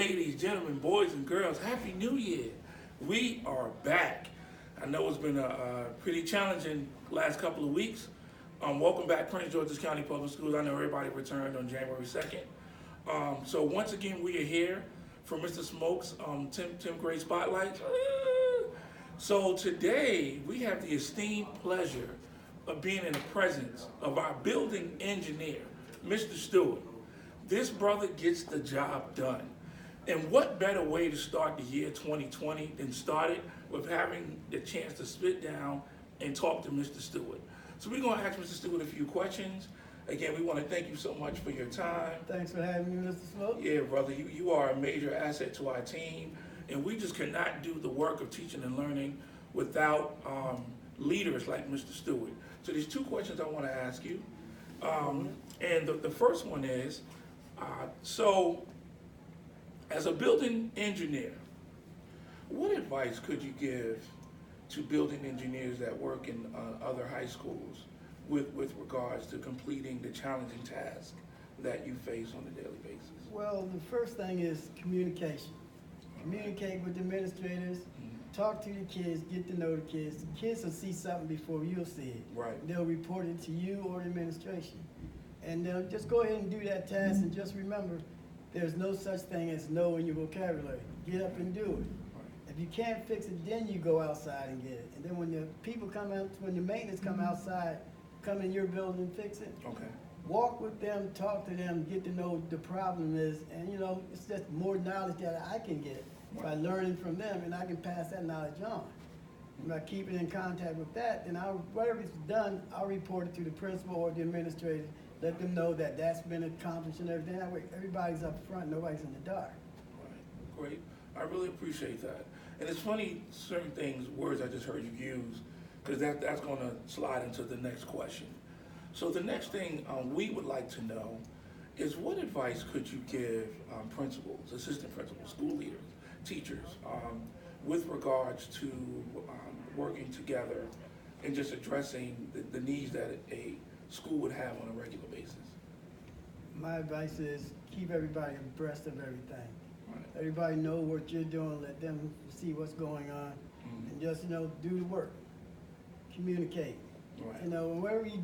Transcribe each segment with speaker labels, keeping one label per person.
Speaker 1: Ladies, gentlemen, boys and girls, Happy New Year. We are back. I know it's been a pretty challenging last couple of weeks. Welcome back, Prince George's County Public Schools. I know everybody returned on January 2nd. So once again, we are here for Mr. Smoak's 10th grade spotlight. So today, we have the esteemed pleasure of being in the presence of our building engineer, Mr. Stewart. This brother gets the job done. And what better way to start the year 2020 than start it with having the chance to sit down and talk to Mr. Stewart. So we're going to ask Mr. Stewart a few questions. Again, we want to thank you so much for your time.
Speaker 2: Thanks for having me, Mr. Smoak.
Speaker 1: Yeah, brother, you are a major asset to our team, and we just cannot do the work of teaching and learning without leaders like Mr. Stewart. So there's two questions I want to ask you. And the first one is, so as a building engineer, what advice could you give to building engineers that work in other high schools with regards to completing the challenging task that you face on a daily basis?
Speaker 2: Well, the first thing is communication. Communicate with the administrators, talk to the kids, get to know the kids. The kids will see something before you'll see it.
Speaker 1: Right.
Speaker 2: They'll report it to you or the administration. And they'll just go ahead and do that task, and just remember, there's no such thing as no in your vocabulary. Get up and do it. If you can't fix it, then you go outside and get it. And then when the people come out, when the maintenance come outside, come in your building and fix it.
Speaker 1: Okay.
Speaker 2: Walk with them, talk to them, get to know what the problem is, and it's just more knowledge that I can get by learning from them, and I can pass that knowledge on. And by keeping in contact with that, then whatever is done, I'll report it to the principal or the administrator, let them know that that's been accomplished and everything. That way everybody's up front, nobody's in the dark.
Speaker 1: Right. Great. I really appreciate that. And it's funny, certain things, words I just heard you use, because that's going to slide into the next question. So the next thing we would like to know is, what advice could you give principals, assistant principals, school leaders, teachers, with regards to working together and just addressing the needs that a school would have on a regular basis?
Speaker 2: My advice is keep everybody abreast of everything.
Speaker 1: Right.
Speaker 2: Everybody know what you're doing, let them see what's going on, and just, do the work. Communicate.
Speaker 1: Right.
Speaker 2: Whatever you're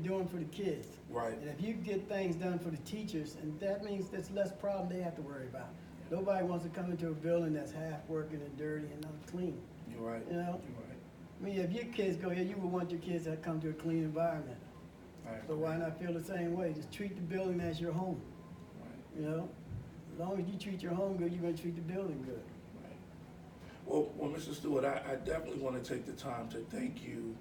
Speaker 2: doing for the kids.
Speaker 1: Right.
Speaker 2: And if you get things done for the teachers, and that means there's less problem they have to worry about. Nobody wants to come into a building that's half working and dirty and unclean.
Speaker 1: You're right.
Speaker 2: You're right. I mean, if your kids go here, you would want your kids to come to a clean environment. So why not feel the same way? Just treat the building as your home. Right. As long as you treat your home good, you're going to treat the building good.
Speaker 1: Right. Well, Mr. Stewart, I definitely want to take the time to thank you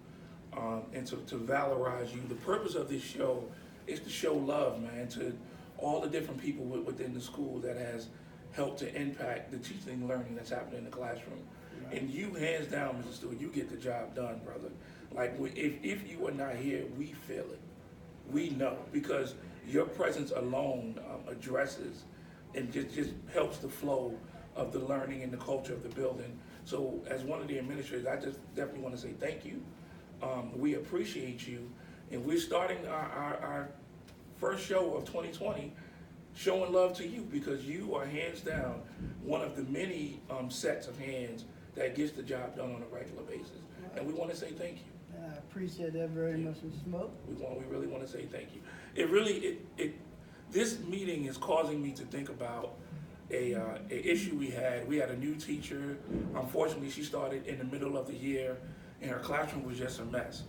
Speaker 1: and to valorize you. The purpose of this show is to show love, man, to all the different people within the school that has helped to impact the teaching and learning that's happening in the classroom. Right. And you, hands down, Mr. Stewart, you get the job done, brother. Like, if you are not here, we feel it. We know, because your presence alone addresses and just helps the flow of the learning and the culture of the building. So as one of the administrators, I just definitely want to say thank you. We appreciate you, and we're starting our first show of 2020 showing love to you, because you are hands down one of the many sets of hands that gets the job done on a regular basis. And we want to say thank you.
Speaker 2: I appreciate that very much, Mr. Smoak.
Speaker 1: We really want to say thank you. This meeting is causing me to think about a issue we had. We had a new teacher. Unfortunately, she started in the middle of the year, and her classroom was just a mess.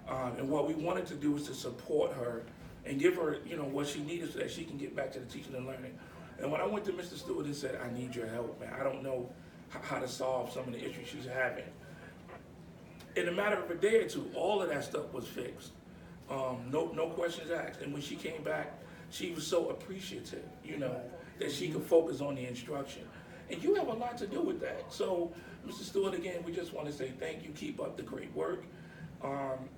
Speaker 1: And what we wanted to do was to support her and give her, what she needed so that she can get back to the teaching and learning. And when I went to Mr. Stewart and said, I need your help, man, I don't know how to solve some of the issues she's having. In a matter of a day or two, all of that stuff was fixed. No questions asked. And when she came back, she was so appreciative, that she could focus on the instruction. And you have a lot to do with that. So, Mr. Stewart, again, we just want to say thank you. Keep up the great work.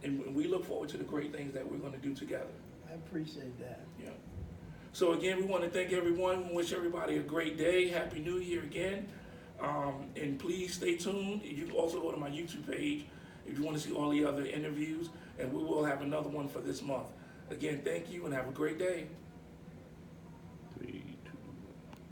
Speaker 1: And we look forward to the great things that we're going to do together.
Speaker 2: I appreciate that.
Speaker 1: Yeah. So, again, we want to thank everyone. We wish everybody a great day. Happy New Year again. And please stay tuned. You can also go to my YouTube page if you want to see all the other interviews, and we will have another one for this month. Again, thank you and have a great day.